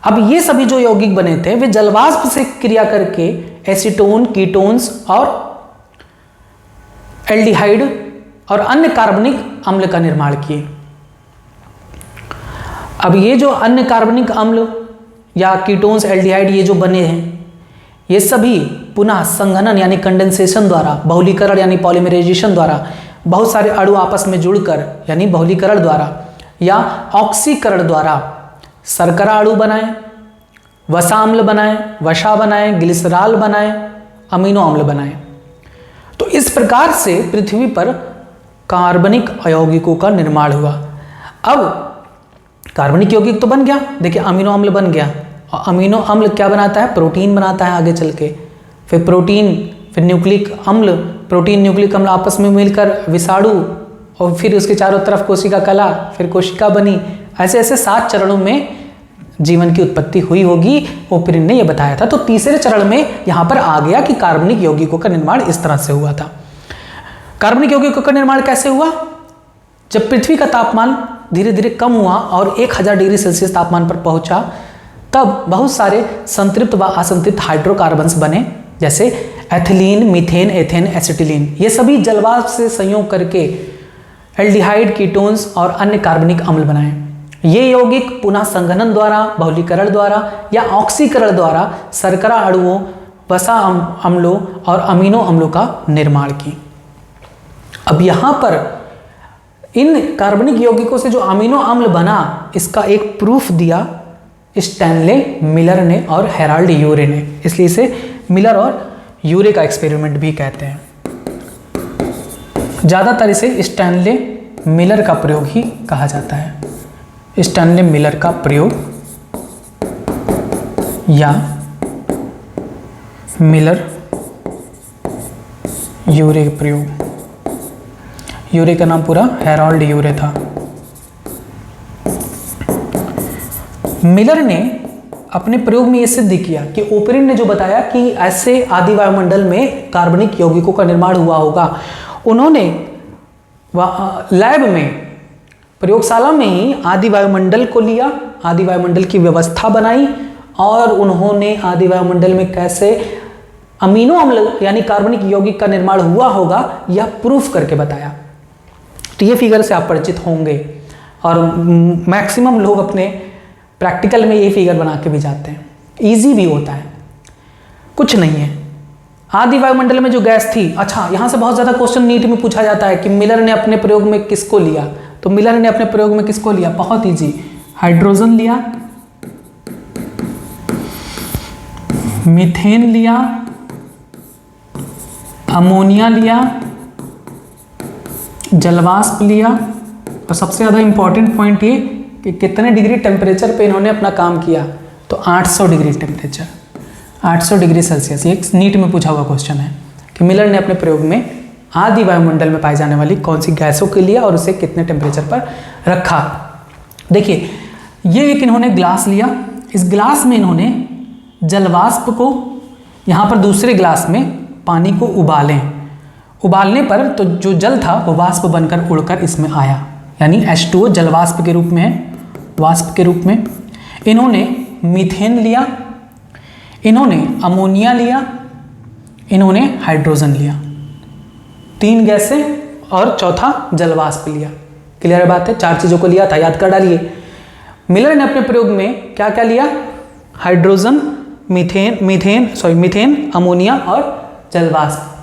Speaker 1: अब ये सभी जो यौगिक बने थे वे जलवाष्प से क्रिया करके एसीटोन, कीटोन्स और एल्डिहाइड और अन्य कार्बनिक अम्ल का निर्माण किए। अब ये जो अन्य कार्बनिक अम्ल या कीटोन्स, एल्डिहाइड ये जो बने हैं, ये सभी पुनः संघनन यानी कंडेंसेशन द्वारा, बहुलीकरण यानी पॉलीमराइजेशन द्वारा, बहुत सारे अणु आपस में जुड़कर यानी बहुलीकरण द्वारा या ऑक्सीकरण द्वारा शर्करा अणु बनाए, वसा अम्ल बनाए, वसा बनाए, ग्लिसरॉल बनाए, अमीनो अम्ल बनाए। तो इस प्रकार से पृथ्वी पर कार्बनिक यौगिकों का निर्माण हुआ। अब कार्बनिक यौगिक तो बन गया, देखिए अमीनो अम्ल बन गया, और अमीनो अम्ल क्या बनाता है? प्रोटीन बनाता है आगे चल के। फिर प्रोटीन, फिर न्यूक्लिक अम्ल, प्रोटीन न्यूक्लिक अम्ल आपस में मिलकर विषाणु, और फिर उसके चारों तरफ कोशिका कला, फिर कोशिका बनी। ऐसे ऐसे 7 चरणों में जीवन की उत्पत्ति हुई होगी, ओपरिन ने यह बताया था। तो तीसरे चरण में यहां पर आ गया कि कार्बनिक यौगिकों का निर्माण इस तरह से हुआ था। कार्बनिक यौगिकों का निर्माण कैसे हुआ? जब पृथ्वी का तापमान धीरे धीरे कम हुआ और 1000 डिग्री सेल्सियस तापमान पर पहुंचा, तब बहुत सारे संतृप्त व असंतृप्त हाइड्रोकार्बन्स बने, जैसे एथिलीन, मीथेन, एथेन, एसिटिलीन। ये सभी जलवाष्प से संयोग करके एल्डिहाइड, कीटोन्स और अन्य कार्बनिक अम्ल बनाए। ये यौगिक पुनः संघनन द्वारा, बहुलीकरण द्वारा या ऑक्सीकरण द्वारा शर्करा अणुओं, वसा अम्लों और अमीनो अम्लों का निर्माण की। अब यहां पर इन कार्बनिक यौगिकों से जो अमीनो अम्ल बना, इसका एक प्रूफ दिया स्टैनले मिलर ने और हेराल्ड यूरे ने, इसलिए इसे मिलर और यूरे का एक्सपेरिमेंट भी कहते हैं। ज़्यादातर इसे स्टैनले मिलर का प्रयोग ही कहा जाता है। स्टैनले मिलर का प्रयोग या मिलर यूरे का प्रयोग। यूरे का नाम पूरा हेराल्ड यूरे था। मिलर ने अपने प्रयोग में यह सिद्ध किया कि ओपरिन ने जो बताया कि ऐसे आदि वायुमंडल में कार्बनिक यौगिकों का निर्माण हुआ होगा, उन्होंने लैब में, प्रयोगशाला में ही आदि वायुमंडल को लिया, आदि वायुमंडल की व्यवस्था बनाई और उन्होंने आदि वायुमंडल में कैसे अमीनो अम्ल यानी कार्बनिक यौगिक का निर्माण हुआ होगा यह प्रूफ करके बताया। तो ये फिगर से आप परिचित होंगे और मैक्सिमम लोग अपने प्रैक्टिकल में ये फिगर बना के भी जाते हैं। इजी भी होता है, कुछ नहीं है। आदि वायुमंडल में जो गैस थी, अच्छा यहाँ से बहुत ज़्यादा क्वेश्चन नीट में पूछा जाता है कि मिलर ने अपने प्रयोग में किसको लिया। तो मिलर ने अपने प्रयोग में किसको लिया? बहुत इजी, हाइड्रोजन लिया, मीथेन लिया, अमोनिया लिया, जलवाष्प लिया, और सबसे ज़्यादा इंपॉर्टेंट पॉइंट ये कि कितने डिग्री टेम्परेचर पे इन्होंने अपना काम किया। तो 800 डिग्री टेम्परेचर, 800 डिग्री सेल्सियस। ये नीट में पूछा हुआ क्वेश्चन है कि मिलर ने अपने प्रयोग में आदि वायुमंडल में पाई जाने वाली कौन सी गैसों के लिए और उसे कितने टेम्परेचर पर रखा। देखिए, ये एक इन्होंने ग्लास लिया, इस ग्लास में इन्होंने जलवाष्प को, यहाँ पर दूसरे ग्लास में पानी को उबालने पर तो जो जल था वो वाष्प बनकर उड़कर इसमें आया, यानी H2O जलवाष्प के रूप में है, वाष्प के रूप में। इन्होंने मीथेन लिया, इन्होंने अमोनिया लिया, इन्होंने हाइड्रोजन लिया, 3 गैसें और चौथा जलवाष्प लिया। क्लियर बात है? 4 चीज़ों को लिया था, याद कर डालिए। मिलर ने अपने प्रयोग में क्या क्या लिया? हाइड्रोजन, मीथेन, अमोनिया और जलवाष्प।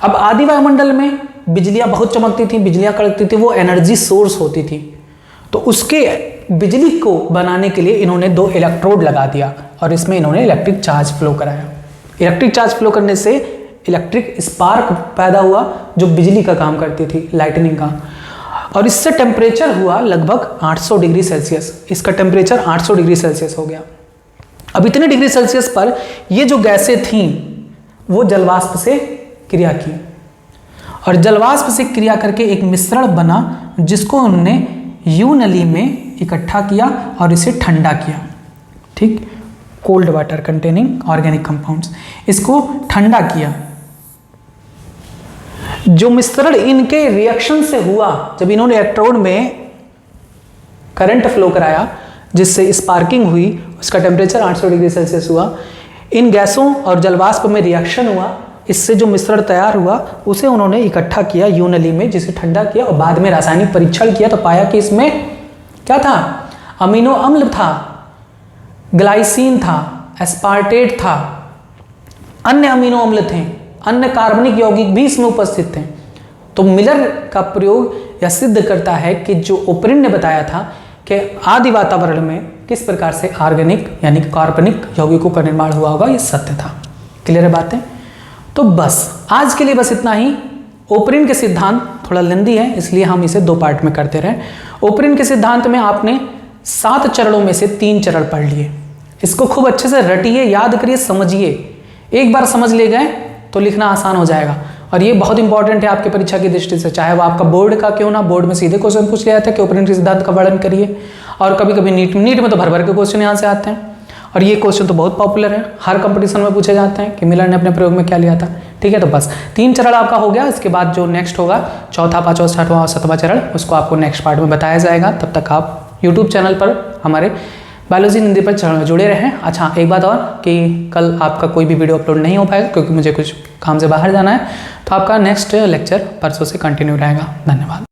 Speaker 1: अब आदि वायुमंडल में बिजलियां बहुत चमकती थी, बिजलियां कड़कती थी, वो एनर्जी सोर्स होती थी। तो उसके बिजली को बनाने के लिए इन्होंने 2 इलेक्ट्रोड लगा दिया और इसमें इन्होंने इलेक्ट्रिक चार्ज फ्लो कराया। इलेक्ट्रिक चार्ज फ्लो करने से इलेक्ट्रिक स्पार्क पैदा हुआ जो बिजली का काम करती थी, लाइटनिंग का, और इससे टेम्परेचर हुआ लगभग 800 डिग्री सेल्सियस। इसका टेम्परेचर 800 डिग्री सेल्सियस हो गया। अब इतने डिग्री सेल्सियस पर ये जो गैसें थीं वो जलवाष्प से क्रिया की, और जलवाष्प से क्रिया करके एक मिश्रण बना जिसको उन्होंने यू नली में इकट्ठा किया और इसे ठंडा किया। ठीक, cold water containing organic compounds, इसको ठंडा किया। जो मिश्रण इनके रिएक्शन से हुआ, जब इन्होंने इलेक्ट्रोड में करंट फ्लो कराया जिससे स्पार्किंग हुई, उसका टेम्परेचर 800 डिग्री सेल्सियस हुआ, इन गैसों और जलवाष्प में रिएक्शन हुआ, इससे जो मिश्रण तैयार हुआ उसे उन्होंने इकट्ठा किया यू नली में, जिसे ठंडा किया, और बाद में रासायनिक परीक्षण किया तो पाया कि इसमें क्या था, अमीनो अम्ल था, ग्लाइसिन था, एस्पार्टेट था, अन्य अमीनो अम्ल थे, अन्य कार्बनिक यौगिक भी इसमें उपस्थित थे। तो मिलर का प्रयोग यह सिद्ध करता है कि जो ओपरिन ने बताया था कि आदि वातावरण में किस प्रकार से ऑर्गेनिक यानी कार्बनिक यौगिकों का निर्माण हुआ होगा, ये सत्य था। क्लियर है बातें? तो बस आज के लिए बस इतना ही। ओपरिन के सिद्धांत थोड़ा लेंदी है इसलिए हम इसे 2 पार्ट में करते रहे। ओपरिन के सिद्धांत में आपने 7 चरणों में से 3 चरण पढ़ लिए। इसको खूब अच्छे से रटिए, याद करिए, समझिए। एक बार समझ ले गए तो लिखना आसान हो जाएगा, और ये बहुत इंपॉर्टेंट है आपके परीक्षा की दृष्टि से, चाहे वो आपका बोर्ड का क्यों ना। बोर्ड में सीधे क्वेश्चन पूछ लिया जाता है कि ओपरिन के सिद्धांत का वर्णन करिए, और कभी कभी नीट में तो भर भर के क्वेश्चन यहाँ से आते हैं, और ये क्वेश्चन तो बहुत पॉपुलर है, हर कंपटीशन में पूछे जाते हैं कि मिलर ने अपने प्रयोग में क्या लिया था। ठीक है, तो बस 3 चरण आपका हो गया। इसके बाद जो नेक्स्ट होगा, चौथा, 5वां, 6वां और 7वां चरण, उसको आपको नेक्स्ट पार्ट में बताया जाएगा। तब तक आप यूट्यूब चैनल पर हमारे बायोलॉजी हिंदी पर जुड़े रहें। अच्छा, एक बात और कि कल आपका कोई भी वीडियो अपलोड नहीं हो पाएगा क्योंकि मुझे कुछ काम से बाहर जाना है, तो आपका नेक्स्ट लेक्चर परसों से कंटिन्यू रहेगा। धन्यवाद।